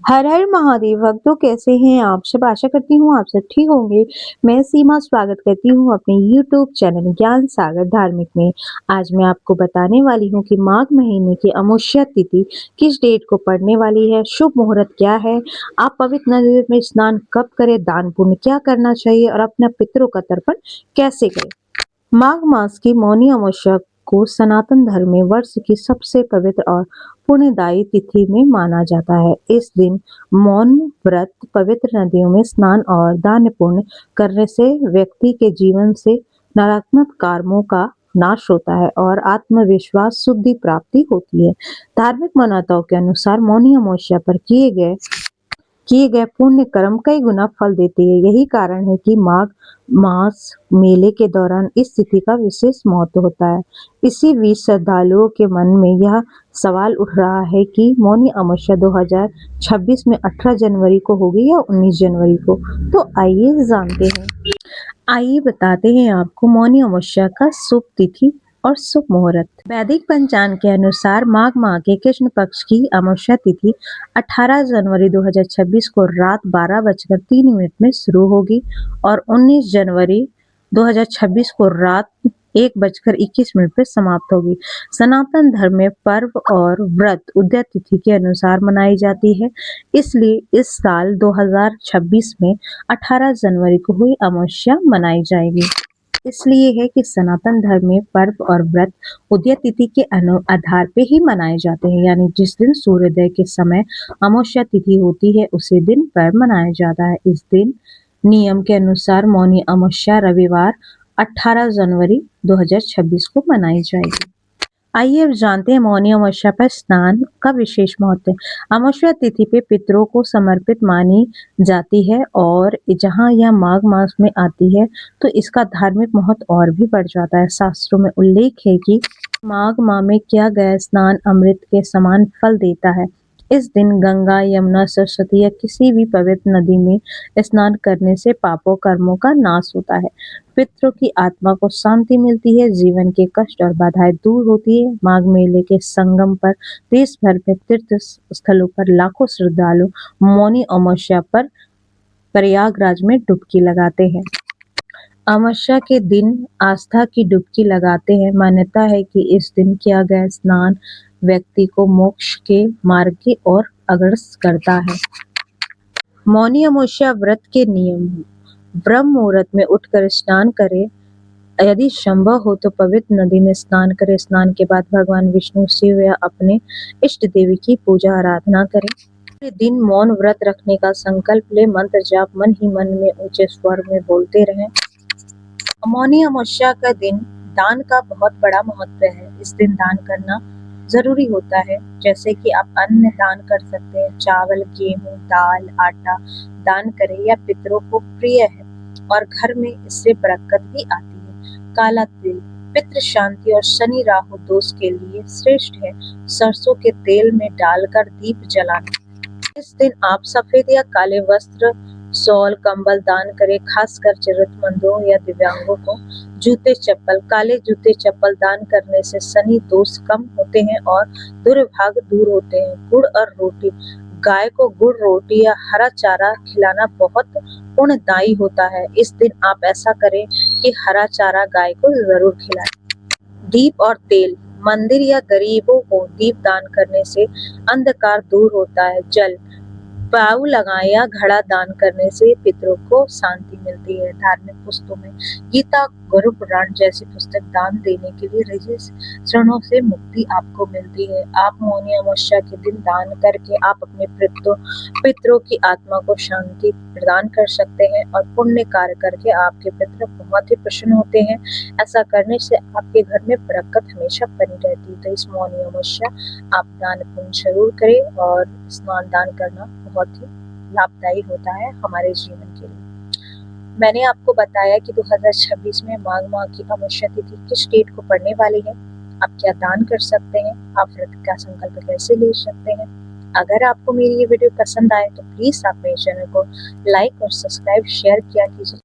हर हर महादेव भक्तों, कैसे हैं आप सब? आशा करती हूँ आप सब ठीक होंगे। मैं सीमा स्वागत करती हूँ अपने यूट्यूब चैनल ज्ञान सागर धार्मिक में। आज मैं आपको बताने वाली हूँ कि माघ महीने की अमावस्या तिथि किस डेट को पड़ने वाली है, शुभ मुहूर्त क्या है, आप पवित्र नदी में स्नान कब करें, दान पुण्य क्या करना चाहिए और अपने पितरों का तर्पण कैसे करें। माघ मास की मौनी अमावस्या को सनातन धर्म में वर्ष की सबसे पवित्र और पुण्यदायी तिथि में माना जाता है। इस दिन मौन व्रत, पवित्र नदियों में स्नान और दान पुण्य करने से व्यक्ति के जीवन से नकारात्मक कर्मों का नाश होता है और आत्मविश्वास शुद्धि प्राप्ति होती है। धार्मिक मान्यताओं के अनुसार मौनी अमावस्या पर किए गए पुण्य कर्म कई गुना फल देते हैं। यही कारण है कि माघ मास मेले के दौरान इस तिथि का विशेष महत्व होता है। इसी बीच श्रद्धालुओं के मन में यह सवाल उठ रहा है कि मौनी अमावस्या 2026 में 18 जनवरी को होगी या 19 जनवरी को। तो आइए जानते हैं। आइए बताते हैं आपको मौनी अमावस्या का शुभ तिथि और शुभ मुहूर्त। वैदिक पंचांग के अनुसार माघ माह के कृष्ण पक्ष की अमावस्या तिथि 18 जनवरी 2026 को रात 12:03 में शुरू होगी और 19 जनवरी 2026 को रात 1:21 पर समाप्त होगी। सनातन धर्म में पर्व और व्रत उदय तिथि के अनुसार मनाई जाती है, इसलिए इस साल 2026 में 18 जनवरी को हुई अमावस्या मनाई जाएगी। इसलिए है कि सनातन धर्म में पर्व और व्रत उदय तिथि के आधार पे ही मनाए जाते हैं, यानी जिस दिन सूर्योदय के समय अमावस्या तिथि होती है उसी दिन पर मनाया जाता है। इस दिन नियम के अनुसार मौनी अमावस्या रविवार 18 जनवरी 2026 को मनाई जाएगी। आइए अब जानते हैं मौनी अमावस्या पर स्नान का विशेष महत्व। अमावस्या तिथि पे पितरों को समर्पित मानी जाती है और जहाँ यह माघ मास में आती है तो इसका धार्मिक महत्व और भी बढ़ जाता है। शास्त्रों में उल्लेख है कि माघ माह में किया गया स्नान अमृत के समान फल देता है। इस दिन गंगा, यमुना, सरस्वती या किसी भी पवित्र नदी में स्नान करने से पापों कर्मों का नाश होता है, पितरों की आत्मा को शांति मिलती है, जीवन के कष्ट और बाधाएं दूर होती है। माघ मेले के संगम पर देश भर में तीर्थ स्थलों पर लाखों श्रद्धालु मौनी अमावस्या पर प्रयागराज में डुबकी लगाते हैं। अमावस्या के दिन आस्था की डुबकी लगाते हैं। मान्यता है कि इस दिन किया गया स्नान व्यक्ति को मोक्ष के मार्ग की ओर अग्रसर करता है। मौनी अमावस्या व्रत के नियम। ब्रह्म मुहूर्त में उठकर स्नान करें, यदि संभव हो तो पवित्र नदी में स्नान करें। स्नान के बाद भगवान विष्णु, शिव या अपने इष्ट देवी की पूजा आराधना करें। पूरे दिन मौन व्रत रखने का संकल्प ले, मंत्र जाप मन ही मन में ऊंचे स्वर में बोलते रहें। मौनी अमावस्या का दिन दान का बहुत बड़ा महत्व है। इस दिन दान करना जरूरी होता है, जैसे कि आप अन्न दान कर सकते हैं, चावल, गेहूं, दाल, आटा दान करें या पितरों को प्रिय है और घर में इससे बरकत भी आती है। काला तिल पितृ शांति और शनि राहु दोष के लिए श्रेष्ठ है। सरसों के तेल में डालकर दीप जलाना। इस दिन आप सफेद या काले वस्त्र, शॉल, कंबल दान करें, खासकर जरूरतमंदों या दिव्यांगों को। जूते चप्पल, काले जूते चप्पल दान करने से शनि दोष कम होते हैं और दुर्भाग्य दूर होते हैं। गुड़ और रोटी, गाय को गुड़ रोटी या हरा चारा खिलाना बहुत पुण्यदायी होता है। इस दिन आप ऐसा करें कि हरा चारा गाय को जरूर खिलाएं। दीप और तेल, मंदिर या गरीबों को दीप दान करने से अंधकार दूर होता है। जल, पाव लगाएं या घड़ा दान करने से पितरों को शांति मिलती है। धार्मिक पुस्तकों में गीता, गुरु पुराण जैसी पुस्तक दान देने के लिए रजिस्ट्रेशनों से मुक्ति आपको मिलती है। आप मौनी अमावस्या के दिन दान करके आप अपने पितरों की आत्मा को शांति प्रदान कर सकते हैं और पुण्य कार्य करके आपके पितर बहुत ही प्रसन्न होते हैं। ऐसा करने से आपके घर में बरकत हमेशा बनी रहती है। तो इस मौनी अमावस्या आप दान पुण्य जरूर करें और स्नान दान करना बहुत ही लाभदायी होता है हमारे जीवन के लिए। मैंने आपको बताया कि 2026 में माघ माह की अमावस्या तिथि किस डेट को पड़ने वाली है, आप क्या दान कर सकते हैं, आप व्रत का संकल्प कैसे ले सकते हैं। अगर आपको मेरी ये वीडियो पसंद आए तो प्लीज आप मेरे चैनल को लाइक और सब्सक्राइब शेयर किया कीजिए।